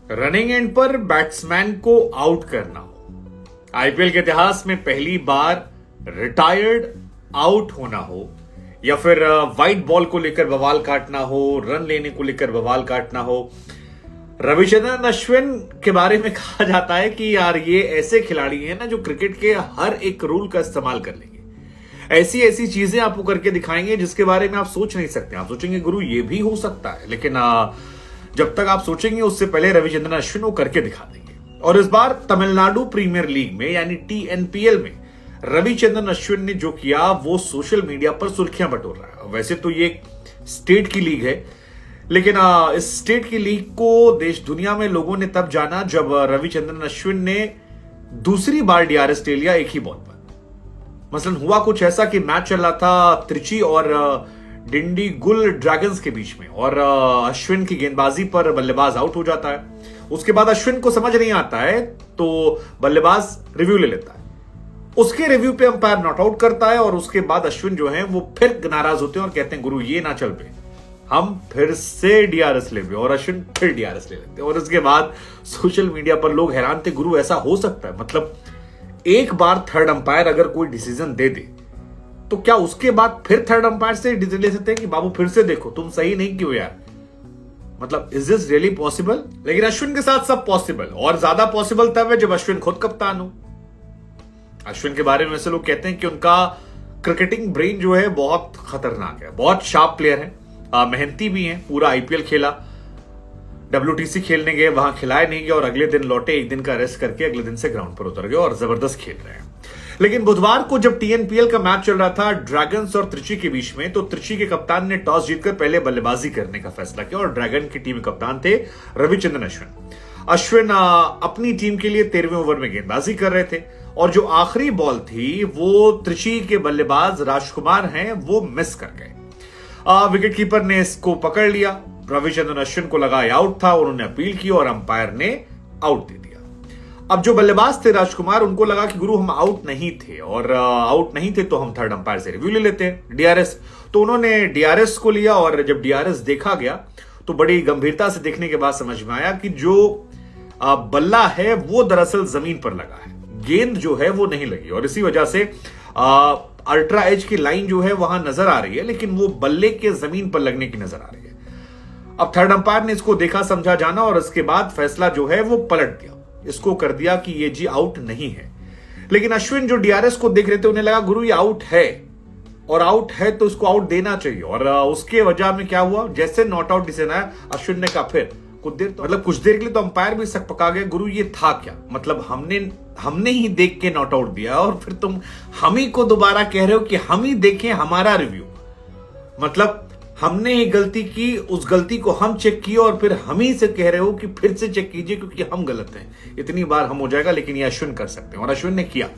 Running and पर batsman को out करना हो, आईपीएल के इतिहास में पहली बार रिटायर्ड आउट होना हो, या फिर वाइट बॉल को लेकर बवाल काटना हो, रन लेने को लेकर बवाल काटना हो। रविचंद्रन अश्विन के बारे में कहा जाता है कि यार ये ऐसे खिलाड़ी हैं ना जो क्रिकेट के हर एक रूल का इस्तेमाल कर लेंगे, ऐसी ऐसी चीजें आपको करके दिखाएंगे जिसके बारे में आप सोच नहीं सकते। आप सोचेंगे गुरु ये भी हो सकता है, लेकिन जब तक आप सोचेंगे उससे पहले रविचंद्रन अश्विन वो करके दिखा देंगे। और इस बार तमिलनाडु प्रीमियर लीग में यानी टीएनपीएल में रविचंद्रन अश्विन ने जो किया वो सोशल मीडिया पर सुर्खियां बटोर रहा है। वैसे तो ये एक स्टेट की लीग है, लेकिन इस स्टेट की लीग को देश दुनिया में लोगों ने तब जाना जब रविचंद्रन अश्विन ने दूसरी बार डीआरएस ले लिया एक ही बॉल पर। मसलन हुआ कुछ ऐसा कि मैच चल रहा था त्रिची और डिंडीगुल ड्रैगन्स के बीच में, और अश्विन की गेंदबाजी पर बल्लेबाज आउट हो जाता है। उसके बाद अश्विन को समझ नहीं आता है तो बल्लेबाज रिव्यू ले लेता है। उसके रिव्यू पे अंपायर नॉट आउट करता है, और उसके बाद अश्विन जो है वो फिर नाराज होते हैं और कहते हैं गुरु ये ना चल पे, हम फिर से डीआरएस ले, और अश्विन फिर डीआरएस ले लेते हैं। और इसके बाद सोशल मीडिया पर लोग हैरान थे, गुरु ऐसा हो सकता है? मतलब एक बार थर्ड अंपायर अगर कोई डिसीजन दे दे तो क्या उसके बाद फिर थर्ड अंपायर से डिसीजन ले सकते हैं कि बाबू फिर से देखो तुम सही नहीं क्यों यार? मतलब इज दिस रियली पॉसिबल? लेकिन अश्विन के साथ सब पॉसिबल, और ज्यादा पॉसिबल तब है जब अश्विन खुद कप्तान हो। अश्विन के बारे में वैसे लोग कहते हैं कि उनका क्रिकेटिंग ब्रेन जो है बहुत खतरनाक है, बहुत शार्प प्लेयर है, मेहनती भी है। पूरा आईपीएल खेला, डब्ल्यूटीसी खेलने गए, वहां खिलाए नहीं गए, और अगले दिन लौटे, एक दिन का रेस्ट करके अगले दिन से ग्राउंड पर उतर गए और जबरदस्त खेल रहे हैं। लेकिन बुधवार को जब टीएनपीएल का मैच चल रहा था ड्रैगन्स और त्रिची के बीच में, तो त्रिची के कप्तान ने टॉस जीतकर पहले बल्लेबाजी करने का फैसला किया, और ड्रैगन की टीम कप्तान थे रविचंद्रन अश्विन। अश्विन अपनी टीम के लिए 13वें ओवर में गेंदबाजी कर रहे थे, और जो आखिरी बॉल थी वो त्रिची के बल्लेबाज राजकुमार हैं वो मिस कर गए। विकेटकीपर ने इसको पकड़ लिया, रविचंद्रन अश्विन को लगा आउट था, उन्होंने अपील की और अंपायर ने आउट दे दिया। अब जो बल्लेबाज थे राजकुमार, उनको लगा कि गुरु हम आउट नहीं थे, और आउट नहीं थे तो हम थर्ड अंपायर से रिव्यू ले लेते हैं डीआरएस। तो उन्होंने डीआरएस को लिया, और जब डीआरएस देखा गया तो बड़ी गंभीरता से देखने के बाद समझ में आया कि जो बल्ला है वो दरअसल जमीन पर लगा है, गेंद जो है वो नहीं लगी, और इसी वजह से अल्ट्रा एज की लाइन जो है वहां नजर आ रही है, लेकिन वो बल्ले के जमीन पर लगने की नजर आ रही है। अब थर्ड अंपायर ने इसको देखा समझा जाना, और इसके बाद फैसला जो है वो पलट दिया, इसको कर दिया कि ये जी आउट नहीं है। लेकिन अश्विन जो डीआरएस को देख रहे थे उन्हें लगा गुरु ये आउट है, और आउट है तो इसको आउट देना चाहिए। और उसके वजह में क्या हुआ, जैसे नॉट आउट डिसीजन आया, अश्विन ने कहा फिर कुछ देर के लिए तो अंपायर भी सक पका गए, गुरु ये था क्या? मतलब हमने ही देख के नॉट आउट दिया, और फिर तुम हम ही को दोबारा कह रहे हो कि हम ही देखें हमारा रिव्यू। मतलब हमने ही गलती की, उस गलती को हम चेक किए, और फिर हम ही से कह रहे हो कि फिर से चेक कीजिए क्योंकि हम गलत हैं। इतनी बार हम हो जाएगा, लेकिन ये अश्विन कर सकते हैं, और अश्विन ने किया।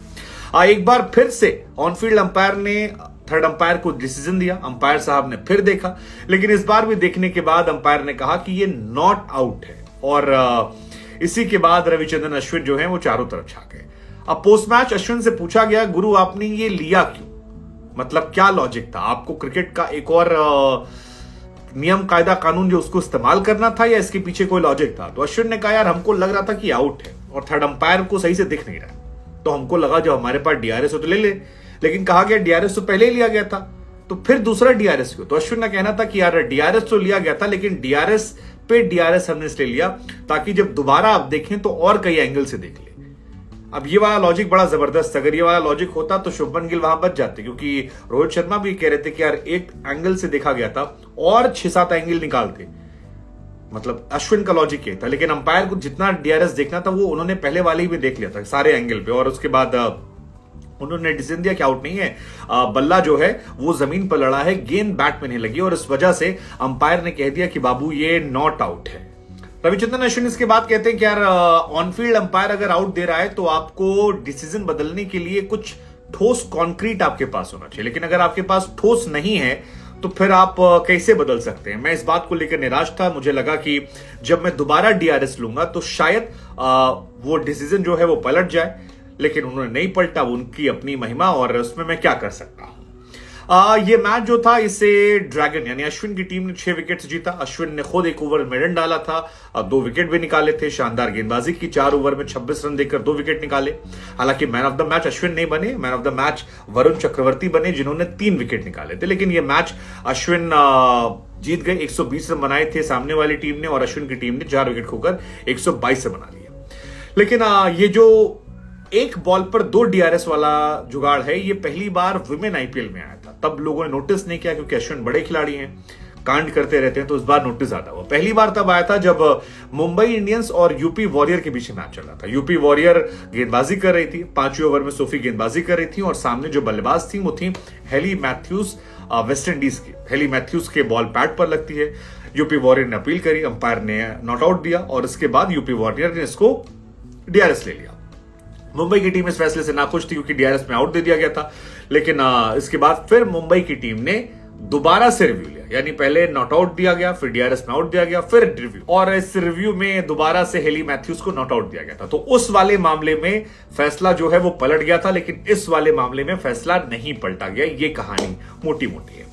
एक बार फिर से ऑनफील्ड अंपायर ने थर्ड अंपायर को डिसीजन दिया, अंपायर साहब ने फिर देखा, लेकिन इस बार भी देखने के बाद अंपायर ने कहा कि ये नॉट आउट है, और इसी के बाद रविचंद्रन अश्विन जो है वो चारों तरफ छा गए। अब पोस्ट मैच अश्विन से पूछा गया गुरु आपने ये लिया क्यों? मतलब क्या लॉजिक था? आपको क्रिकेट का एक और नियम कायदा कानून जो उसको इस्तेमाल करना था, या इसके पीछे कोई लॉजिक था? तो अश्विन ने कहा यार हमको लग रहा था कि आउट है, और थर्ड अंपायर को सही से दिख नहीं रहा, तो हमको लगा जब हमारे पास डीआरएस हो तो ले ले, लेकिन कहा गया डीआरएस तो पहले ही लिया गया था, तो फिर दूसरा डीआरएस क्यों? तो अश्विन का कहना था कि यार डीआरएस तो लिया गया था, लेकिन डीआरएस पे डीआरएस हमने इसलिए लिया ताकि जब दोबारा आप देखें तो और कई एंगल से देख ले। अब ये वाला लॉजिक बड़ा जबरदस्त, अगर ये वाला लॉजिक होता तो शुभमन गिल वहां बच जाते, क्योंकि रोहित शर्मा भी कह रहे थे कि यार एक एंगल से देखा गया था और 6-7 एंगल निकालते। मतलब अश्विन का लॉजिक ये था, लेकिन अंपायर को जितना डीआरएस देखना था वो उन्होंने पहले वाले ही में देख लिया था सारे एंगल पे, और उसके बाद उन्होंने डिसीजन दिया कि आउट नहीं है। बल्ला जो है वो जमीन पर लड़ा है, गेंद बैट में नहीं लगी, और इस वजह से अंपायर ने कह दिया कि बाबू ये नॉट आउट है। रविचंद्रन अश्विन इसके बाद कहते हैं कि यार ऑनफील्ड अंपायर अगर आउट दे रहा है तो आपको डिसीजन बदलने के लिए कुछ ठोस कॉन्क्रीट आपके पास होना चाहिए, लेकिन अगर आपके पास ठोस नहीं है तो फिर आप कैसे बदल सकते हैं? मैं इस बात को लेकर निराश था, मुझे लगा कि जब मैं दोबारा डीआरएस लूंगा तो शायद वो डिसीजन जो है वो पलट जाए, लेकिन उन्होंने नहीं पलटा, उनकी अपनी महिमा, और उसमें मैं क्या कर सकता हूं। ये मैच जो था इसे ड्रैगन यानी अश्विन की टीम ने 6 विकेट से जीता। अश्विन ने खुद एक ओवर में रन डाला था, 2 विकेट भी निकाले थे। शानदार गेंदबाजी की, 4 ओवर में 26 रन देकर 2 विकेट निकाले। हालांकि man of the match Ashwin नहीं बने, man of the match Varun Chakravarthy बने जिन्होंने 3 विकेट निकाले थे। लेकिन ये मैच अश्विन जीत गए, 120 रन बनाए थे सामने वाली टीम ने और अश्विन की टीम ने 4 विकेट खोकर 122 रन बना लिया। लेकिन ये जो एक बॉल पर 2 डीआरएस वाला जुगाड़ है, ये पहली बार विमेन आईपीएल में आया था। तब लोगों ने नोटिस नहीं किया क्योंकि अश्विन बड़े खिलाड़ी हैं, कांड करते रहते हैं, तो इस बार नोटिस ज्यादा हुआ। पहली बार तब आया था जब मुंबई इंडियंस और यूपी वॉरियर के बीच मैच चल रहा था। यूपी वॉरियर गेंदबाजी कर रही थी, 5वें ओवर में सोफी गेंदबाजी कर रही थी और सामने जो बल्लेबाज थी वो थी हेली मैथ्यूज, वेस्ट इंडीज की। हेली मैथ्यूज के बॉल पैड पर लगती है। यूपी वॉरियर ने अपील करी, अंपायर ने नॉट आउट दिया और इसके बाद यूपी वॉरियर ने इसको डीआरएस ले लिया। मुंबई की टीम इस फैसले से नाखुश थी क्योंकि डीआरएस में आउट दे दिया गया था। लेकिन इसके बाद फिर मुंबई की टीम ने दोबारा से रिव्यू लिया, यानी पहले नॉट आउट दिया गया, फिर डीआरएस में आउट दिया गया, फिर रिव्यू, और इस रिव्यू में दोबारा से हेली मैथ्यूज को नॉट आउट दिया गया था। तो उस वाले मामले में फैसला जो है वो पलट गया था, लेकिन इस वाले मामले में फैसला नहीं पलटा गया। ये कहानी मोटी मोटी है।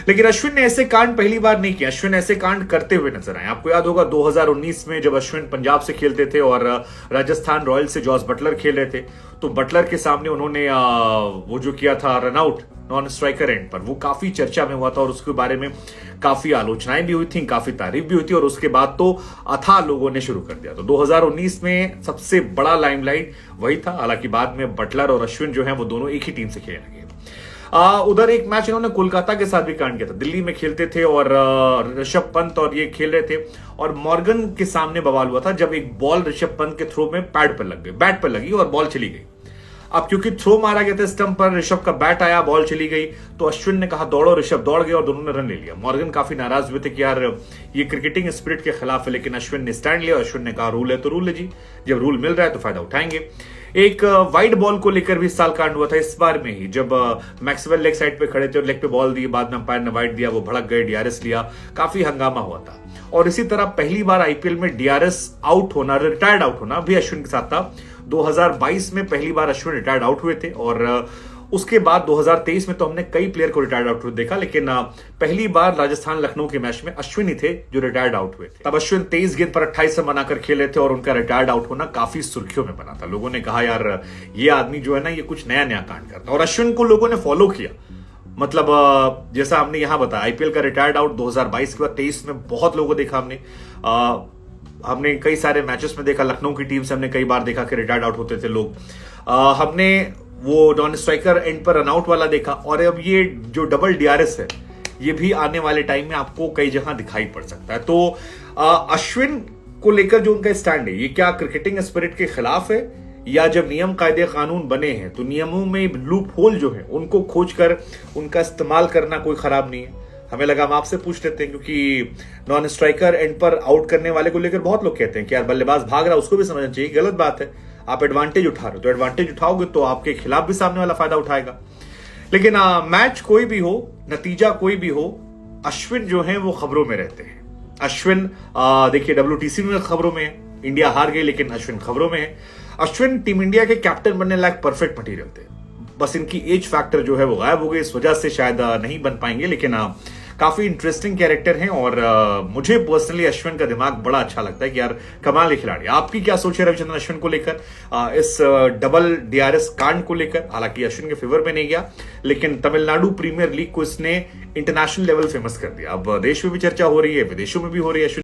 लेकिन अश्विन ने ऐसे कांड पहली बार नहीं किया, अश्विन ऐसे कांड करते हुए नजर आए। आपको याद होगा 2019 में जब अश्विन पंजाब से खेलते थे और राजस्थान रॉयल्स से जॉस बटलर खेल रहे थे, तो बटलर के सामने उन्होंने वो जो किया था रनआउट नॉन स्ट्राइकर एंड पर, वो काफी चर्चा में हुआ था और उसके बारे में काफी आलोचनाएं भी हुई थी, काफी तारीफ भी हुई थी और उसके बाद तो अथाह लोगों ने शुरू कर दिया। तो 2019 में सबसे बड़ा लाइमलाइट वही था। हालांकि बाद में बटलर और अश्विन जो है वो दोनों एक ही टीम से खेलने लगे। उधर एक मैच इन्होंने कोलकाता के साथ भी कांड किया था। दिल्ली में खेलते थे और ऋषभ पंत और ये खेल रहे थे और मॉर्गन के सामने बवाल हुआ था जब एक बॉल ऋषभ पंत के थ्रो में पैड पर लग गई, बैट पर लगी और बॉल चली गई। अब क्योंकि थ्रो मारा गया था स्टंप पर, ऋषभ का बैट आया, बॉल चली गई, तो अश्विन ने कहा दौड़ो, ऋषभ दौड़ गया और दोनों ने रन ले लिया। मॉर्गन काफी नाराज हुए थे कि यार ये क्रिकेटिंग स्पिरिट के खिलाफ है, लेकिन अश्विन ने स्टैंड लिया। अश्विन ने कहा रूल है तो रूल है जी, जब रूल मिल रहा है तो फायदा उठाएंगे। एक वाइड बॉल को लेकर भी इस साल कांड हुआ था, इस बार में ही, जब मैक्सवेल लेग साइड पे खड़े थे और लेग पे बॉल दी, बाद में अंपायर ने वाइड दिया, वो भड़क गए, डीआरएस लिया, काफी हंगामा हुआ था। और इसी तरह पहली बार आईपीएल में डीआरएस आउट होना, रिटायर्ड आउट होना भी अश्विन के साथ था। 2022 में पहली बार अश्विन रिटायर्ड आउट हुए थे और उसके बाद 2023 में तो हमने कई प्लेयर को रिटायर्ड आउट हुए देखा, लेकिन पहली बार राजस्थान लखनऊ के मैच में अश्विन ही थे जो रिटायर्ड आउट हुए थे। तब अश्विन 23 गेंद पर 28 रन बनाकर खेले थे और उनका रिटायर्ड आउट होना काफी सुर्खियों में बना था। लोगों ने कहा यार ये आदमी जो है ना, ये कुछ नया नया कांड करता है। और अश्विन को लोगों ने फॉलो किया, मतलब जैसा हमने यहां बताया, आईपीएल का रिटायर्ड आउट 2022 के बाद 23 में बहुत लोगों को देखा हमने कई सारे मैचेस में देखा। लखनऊ की टीम से हमने कई बार देखा कि रिटायर्ड आउट होते थे लोग। हमने वो नॉन स्ट्राइकर एंड पर रनआउट वाला देखा और अब ये जो डबल डीआरएस है, ये भी आने वाले टाइम में आपको कई जगह दिखाई पड़ सकता है। तो अश्विन को लेकर जो उनका स्टैंड है, ये क्या क्रिकेटिंग स्पिरिट के खिलाफ है, या जब नियम कायदे कानून बने हैं तो नियमों में लूप होल जो है उनको खोजकर उनका इस्तेमाल करना कोई खराब नहीं है। हमें लगा हम आपसे पूछ लेते हैं, क्योंकि नॉन स्ट्राइकर एंड पर आउट करने वाले को लेकर बहुत लोग कहते हैं कि यार बल्लेबाज भाग रहा है, उसको भी समझना चाहिए, गलत बात है। आप एडवांटेज उठा रहे हो तो एडवांटेज उठाओगे तो आपके खिलाफ भी सामने वाला फायदा उठाएगा। लेकिन मैच कोई भी हो, नतीजा कोई भी हो, अश्विन जो है वो खबरों में रहते हैं। अश्विन देखिए WTC में खबरों में है, इंडिया हार गई लेकिन अश्विन खबरों में है। अश्विन टीम इंडिया के कैप्टन बनने लायक परफेक्ट मटीरियल थे, बस इनकी एज फैक्टर जो है वो गायब हो गई, इस वजह से शायद नहीं बन पाएंगे। लेकिन काफी इंटरेस्टिंग कैरेक्टर हैं और मुझे पर्सनली अश्विन का दिमाग बड़ा अच्छा लगता है कि यार कमाल के खिलाड़ी। आपकी क्या सोच है रविचंद्रन अश्विन को लेकर, इस डबल डीआरएस कांड को लेकर? हालांकि अश्विन के फेवर में नहीं गया, लेकिन तमिलनाडु प्रीमियर लीग को इसने इंटरनेशनल लेवल फेमस कर दिया। अब देश में भी चर्चा हो रही है, विदेशों में भी हो रही है।